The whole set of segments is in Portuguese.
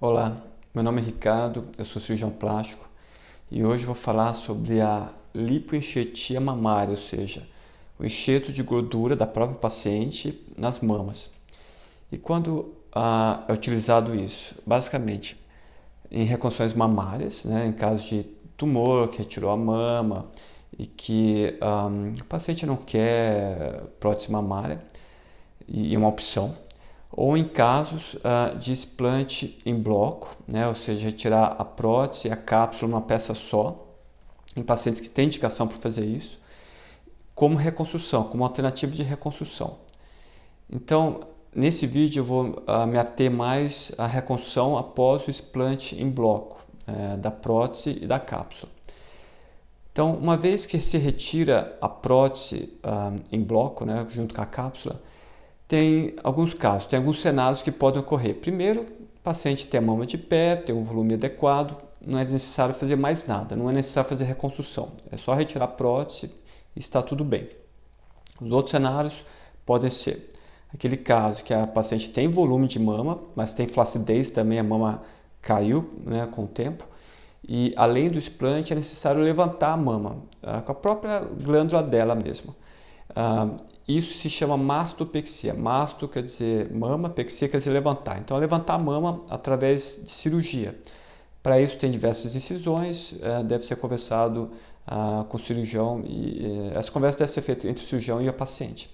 Olá, meu nome é Ricardo, eu sou cirurgião plástico e hoje vou falar sobre a lipoenxertia mamária, ou seja, o enxerto de gordura da própria paciente nas mamas. E quando é utilizado isso? Basicamente, em reconstruções mamárias, né, em caso de tumor que retirou a mama e que o paciente não quer prótese mamária, e é uma opção, ou em casos de explante em bloco, né, ou seja, retirar a prótese e a cápsula numa peça só, em pacientes que têm indicação para fazer isso, como reconstrução, como alternativa de reconstrução. Então, nesse vídeo eu vou me ater mais à reconstrução após o explante em bloco da prótese e da cápsula. Então, uma vez que se retira a prótese em bloco, né, junto com a cápsula, tem alguns casos, tem alguns cenários que podem ocorrer. Primeiro, o paciente tem a mama de pé, tem um volume adequado, não é necessário fazer mais nada, não é necessário fazer reconstrução, é só retirar a prótese e está tudo bem. Os outros cenários podem ser aquele caso que a paciente tem volume de mama, mas tem flacidez também, a mama caiu, né, com o tempo, e além do explante é necessário levantar a mama, com a própria glândula dela mesmo. Isso se chama mastopexia. Masto quer dizer mama, pexia quer dizer levantar. Então, é levantar a mama através de cirurgia. Para isso, tem diversas incisões, deve ser conversado com o cirurgião e essa conversa deve ser feita entre o cirurgião e a paciente.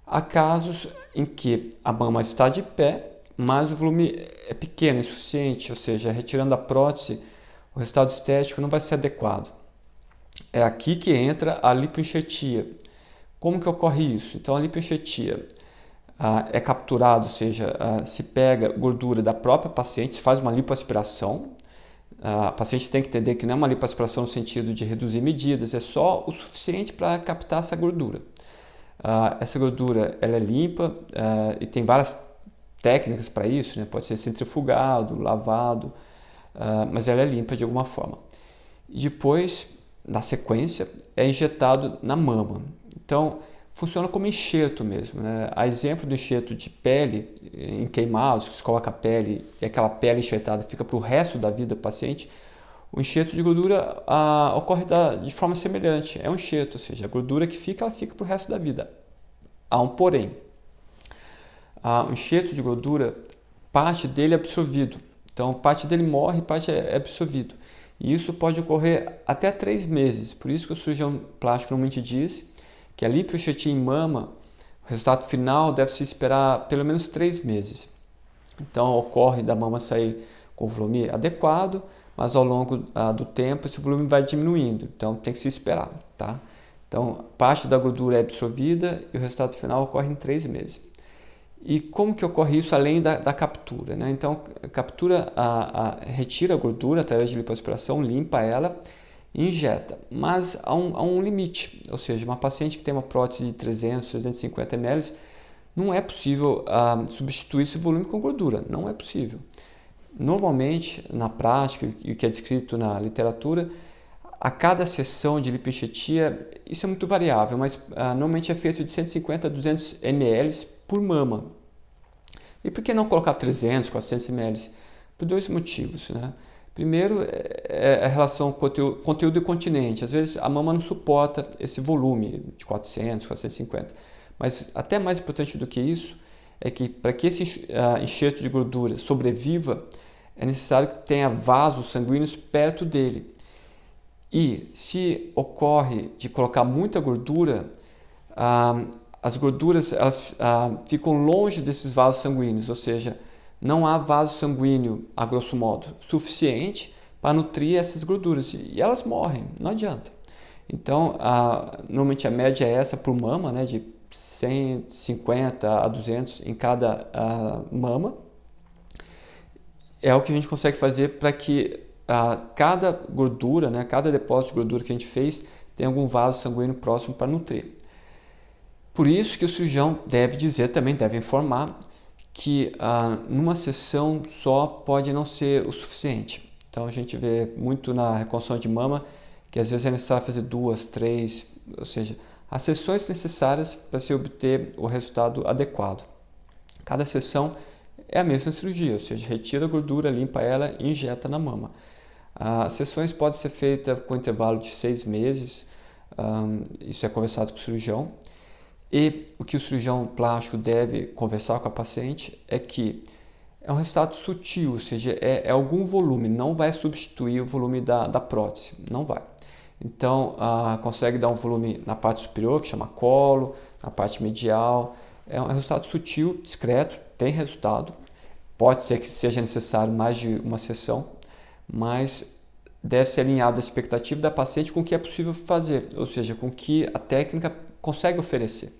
Há casos em que a mama está de pé, mas o volume é pequeno, insuficiente, ou seja, retirando a prótese, o resultado estético não vai ser adequado. É aqui que entra a lipoenxertia. Como que ocorre isso? Então, a lipoenxertia é capturado, ou seja, se pega gordura da própria paciente, se faz uma lipoaspiração. A paciente tem que entender que não é uma lipoaspiração no sentido de reduzir medidas, é só o suficiente para captar essa gordura. Essa gordura ela é limpa e tem várias técnicas para isso, né? Pode ser centrifugado, lavado, mas ela é limpa de alguma forma. E depois, na sequência, é injetado na mama. Então, funciona como enxerto mesmo, né? A exemplo do enxerto de pele em queimados, que se coloca a pele e aquela pele enxertada fica para o resto da vida do paciente, o enxerto de gordura ocorre de forma semelhante. É um enxerto, ou seja, a gordura que fica, ela fica para o resto da vida. Há um porém. O enxerto de gordura, parte dele é absorvido. Então, parte dele morre e parte é absorvido. E isso pode ocorrer até 3 meses. Por isso que o cirurgião plástico normalmente diz que a lipoenxertia em mama, o resultado final deve se esperar pelo menos 3 meses. Então, ocorre da mama sair com o volume adequado, mas ao longo do tempo esse volume vai diminuindo. Então, tem que se esperar, tá? Então, parte da gordura é absorvida e o resultado final ocorre em 3 meses. E como que ocorre isso além da captura, né? Então, captura, retira a gordura através de lipoaspiração, limpa ela e injeta. Mas há um limite, ou seja, uma paciente que tem uma prótese de 300, 350 ml, não é possível substituir esse volume com gordura, não é possível. Normalmente, na prática, e o que é descrito na literatura, a cada sessão de lipoenxertia, isso é muito variável, mas normalmente é feito de 150 a 200 ml por mama. E por que não colocar 300, 400 ml? Por 2 motivos, né? Primeiro é a relação conteúdo e continente. Às vezes a mama não suporta esse volume de 400, 450. Mas até mais importante do que isso é que para que esse enxerto de gordura sobreviva, é necessário que tenha vasos sanguíneos perto dele. E se ocorre de colocar muita gordura, as gorduras elas, ficam longe desses vasos sanguíneos, ou seja, não há vaso sanguíneo, a grosso modo, suficiente para nutrir essas gorduras e elas morrem, não adianta. Então, normalmente a média é essa por mama, né, de 150 a 200 em cada mama. É o que a gente consegue fazer para que cada gordura, né, cada depósito de gordura que a gente fez tenha algum vaso sanguíneo próximo para nutrir. Por isso que o cirurgião deve dizer, também deve informar, que numa sessão só pode não ser o suficiente. Então a gente vê muito na reconstrução de mama que às vezes é necessário fazer 2, 3, ou seja, as sessões necessárias para se obter o resultado adequado. Cada sessão é a mesma cirurgia, ou seja, retira a gordura, limpa ela e injeta na mama. As sessões podem ser feitas com intervalo de 6 meses, isso é conversado com o cirurgião. E o que o cirurgião plástico deve conversar com a paciente é que é um resultado sutil, ou seja, é algum volume, não vai substituir o volume da prótese, não vai. Então, consegue dar um volume na parte superior, que chama colo, na parte medial. É um resultado sutil, discreto, tem resultado. Pode ser que seja necessário mais de uma sessão, mas deve ser alinhado a expectativa da paciente com o que é possível fazer, ou seja, com o que a técnica consegue oferecer.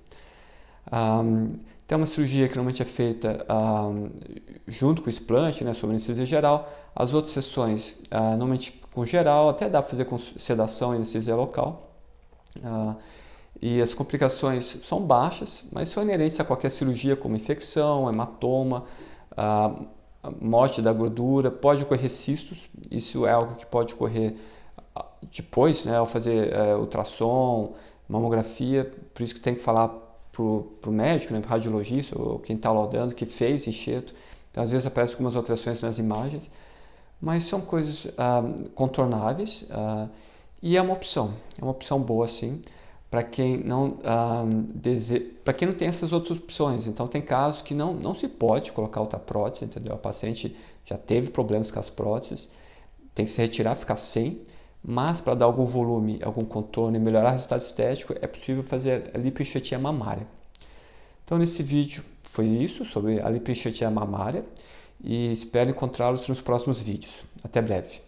Tem uma cirurgia que normalmente é feita junto com o explante, né, sob anestesia geral. As outras sessões, normalmente com geral, até dá para fazer com sedação e anestesia local. E as complicações são baixas, mas são inerentes a qualquer cirurgia, como infecção, hematoma, morte da gordura. Pode ocorrer cistos, isso é algo que pode ocorrer depois, né, ao fazer ultrassom, mamografia, por isso que tem que falar para o médico, né, para o radiologista, ou quem está laudando, que fez enxerto. Então, às vezes aparecem algumas alterações nas imagens, mas são coisas contornáveis e é uma opção boa sim, para quem não para quem não tem essas outras opções. Então, tem casos que não se pode colocar outra prótese, entendeu? A paciente já teve problemas com as próteses, tem que se retirar, ficar sem. Mas para dar algum volume, algum contorno e melhorar o resultado estético, é possível fazer a lipoenxertia mamária. Então, nesse vídeo foi isso, sobre a lipoenxertia mamária, e espero encontrá-los nos próximos vídeos. Até breve!